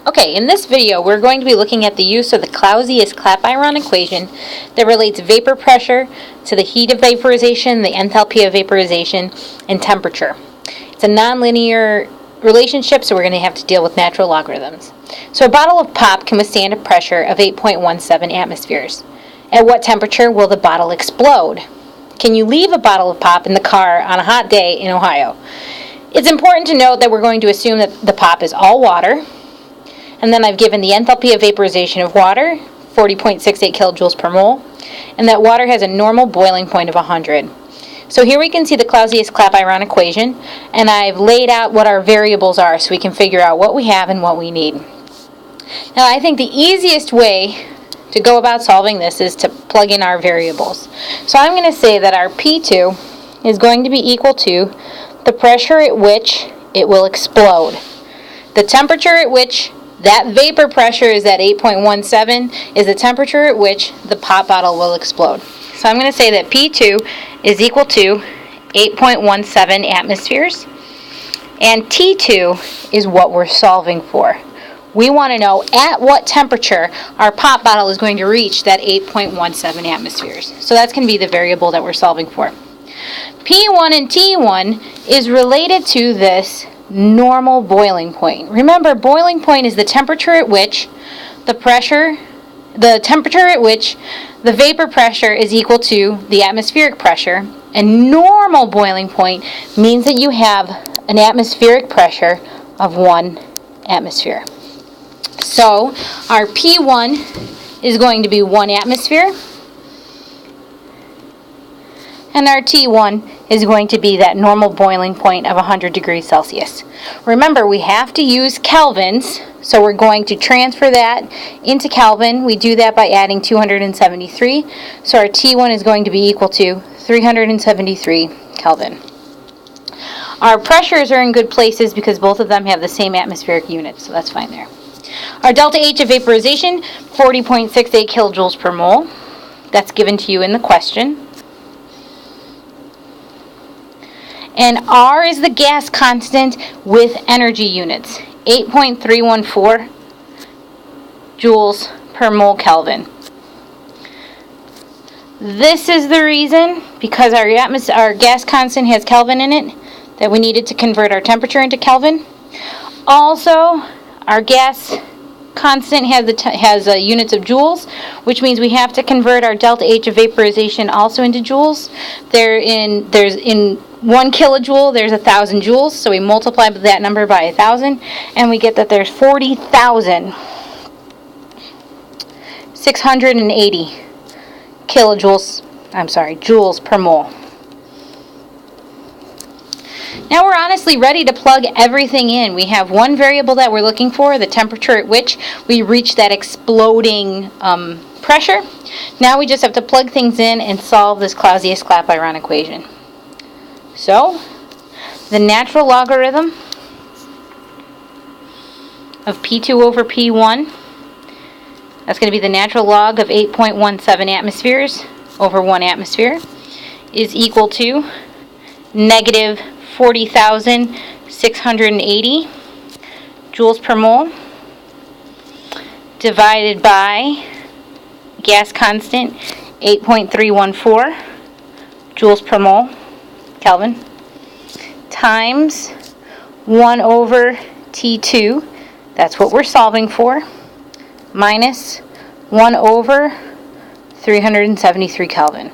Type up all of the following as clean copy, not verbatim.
Okay, in this video we're going to be looking at the use of the Clausius Clapeyron equation that relates vapor pressure to the heat of vaporization, the enthalpy of vaporization, and temperature. It's a nonlinear relationship, so we're going to have to deal with natural logarithms. So a bottle of pop can withstand a pressure of 8.17 atmospheres. At what temperature will the bottle explode? Can you leave a bottle of pop in the car on a hot day in Ohio? It's important to note that we're going to assume that the pop is all water. And then I've given the enthalpy of vaporization of water, 40.68 kilojoules per mole, and that water has a normal boiling point of 100. So here we can see the Clausius Clapeyron equation, and I've laid out what our variables are so we can figure out what we have and what we need. Now I think the easiest way to go about solving this is to plug in our variables. So I'm going to say that our P2 is going to be equal to the pressure at which it will explode, the temperature at which that vapor pressure is at 8.17 is the temperature at which the pop bottle will explode. So I'm going to say that P2 is equal to 8.17 atmospheres, and T2 is what we're solving for. We want to know at what temperature our pop bottle is going to reach that 8.17 atmospheres. So that's going to be the variable that we're solving for. P1 and T1 is related to this normal boiling point. Remember, boiling point is the temperature at which the temperature at which the vapor pressure is equal to the atmospheric pressure, and normal boiling point means that you have an atmospheric pressure of 1 atmosphere. So our P1 is going to be 1 atmosphere, and our T1 is going to be that normal boiling point of 100 degrees Celsius. Remember, we have to use kelvins, so we're going to transfer that into Kelvin. We do that by adding 273, so our T1 is going to be equal to 373 Kelvin. Our pressures are in good places because both of them have the same atmospheric units, so that's fine there. Our delta H of vaporization, 40.68 kilojoules per mole. That's given to you in the question. And R is the gas constant with energy units, 8.314 joules per mole Kelvin. This is the reason, because our gas constant has Kelvin in it, that we needed to convert our temperature into Kelvin. Also, our gas constant has units of joules, which means we have to convert our delta H of vaporization also into joules. There's in 1 kilojoule, there's 1,000 joules, so we multiply that number by 1,000, and we get that there's 40,680 joules per mole. Now we're honestly ready to plug everything in. We have one variable that we're looking for, the temperature at which we reach that exploding pressure. Now we just have to plug things in and solve this Clausius Clapeyron equation. So, the natural logarithm of P2 over P1, that's going to be the natural log of 8.17 atmospheres over 1 atmosphere, is equal to negative 40,680 joules per mole divided by gas constant 8.314 joules per mole Kelvin times 1 over T2, that's what we're solving for, minus 1 over 373 Kelvin.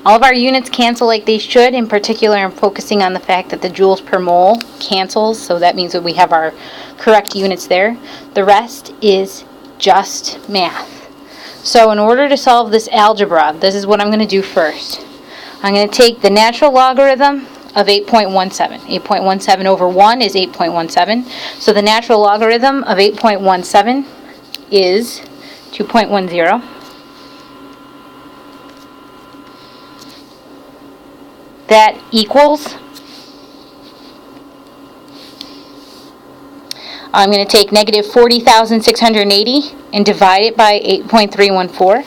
All of our units cancel like they should. In particular, I'm focusing on the fact that the joules per mole cancels, so that means that we have our correct units there. The rest is just math. So in order to solve this algebra, this is what I'm going to do first. I'm going to take the natural logarithm of 8.17. 8.17 over 1 is 8.17. So the natural logarithm of 8.17 is 2.10. That equals, I'm going to take negative 40,680 and divide it by 8.314.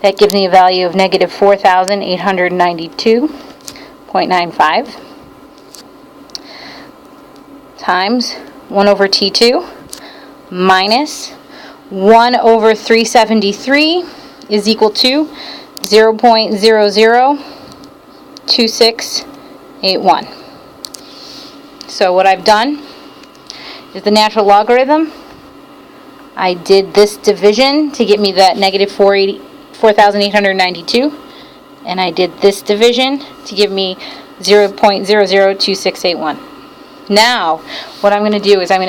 That gives me a value of negative 4,892.95 times 1 over T2 minus 1 over 373 is equal to 0.002681. So what I've done is the natural logarithm. I did this division to get me that negative 4,892, and I did this division to give me 0.002681. Now, what I'm going to do is I'm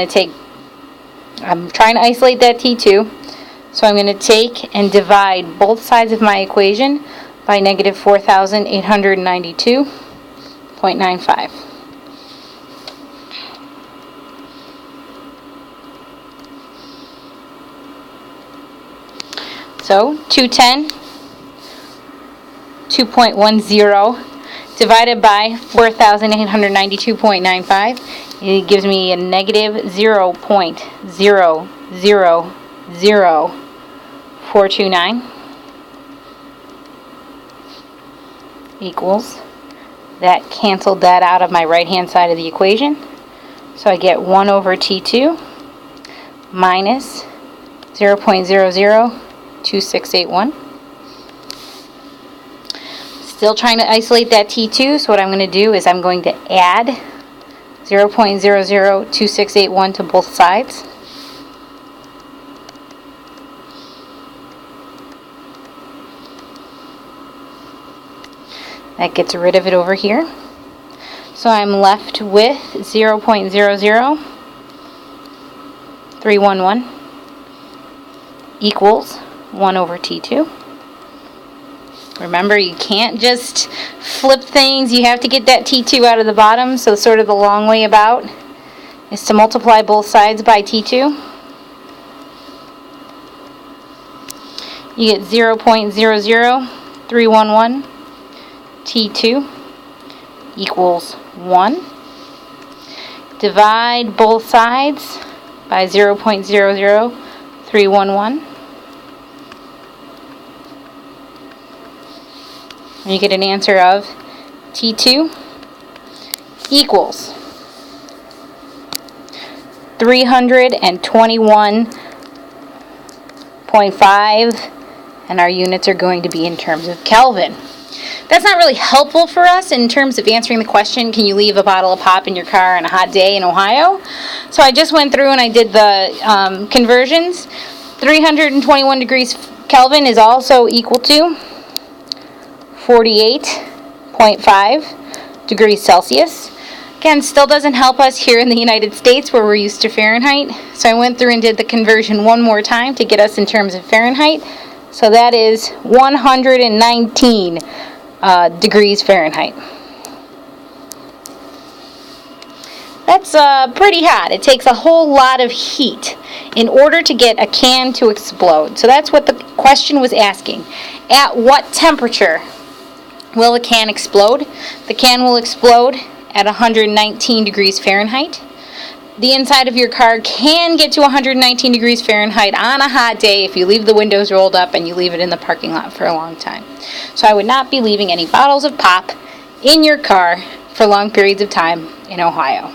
trying to isolate that T2, so I'm going to take and divide both sides of my equation by negative 4,892.95. So 210 divided by 4,892.95, it gives me a negative 0.000429 equals, that canceled that out of my right hand side of the equation. So I get 1 over T2 minus 0.002681. Still trying to isolate that T2, so what I'm going to do is I'm going to add 0.002681 to both sides. That gets rid of it over here. So I'm left with 0.00311 equals 1 over T2. Remember, you can't just flip things. You have to get that T2 out of the bottom, so sort of the long way about is to multiply both sides by T2. You get 0.00311 T2 equals 1. Divide both sides by 0.00311. And you get an answer of T2 equals 321.5, and our units are going to be in terms of Kelvin. That's not really helpful for us in terms of answering the question, can you leave a bottle of pop in your car on a hot day in Ohio? So I just went through and I did the conversions. 321 degrees Kelvin is also equal to 48.5 degrees Celsius. Again, still doesn't help us here in the United States where we're used to Fahrenheit. So I went through and did the conversion one more time to get us in terms of Fahrenheit. So that is 119 degrees Fahrenheit. That's pretty hot. It takes a whole lot of heat in order to get a can to explode. So that's what the question was asking. At what temperature will the can explode? The can will explode at 119 degrees Fahrenheit. The inside of your car can get to 119 degrees Fahrenheit on a hot day if you leave the windows rolled up and you leave it in the parking lot for a long time. So I would not be leaving any bottles of pop in your car for long periods of time in Ohio.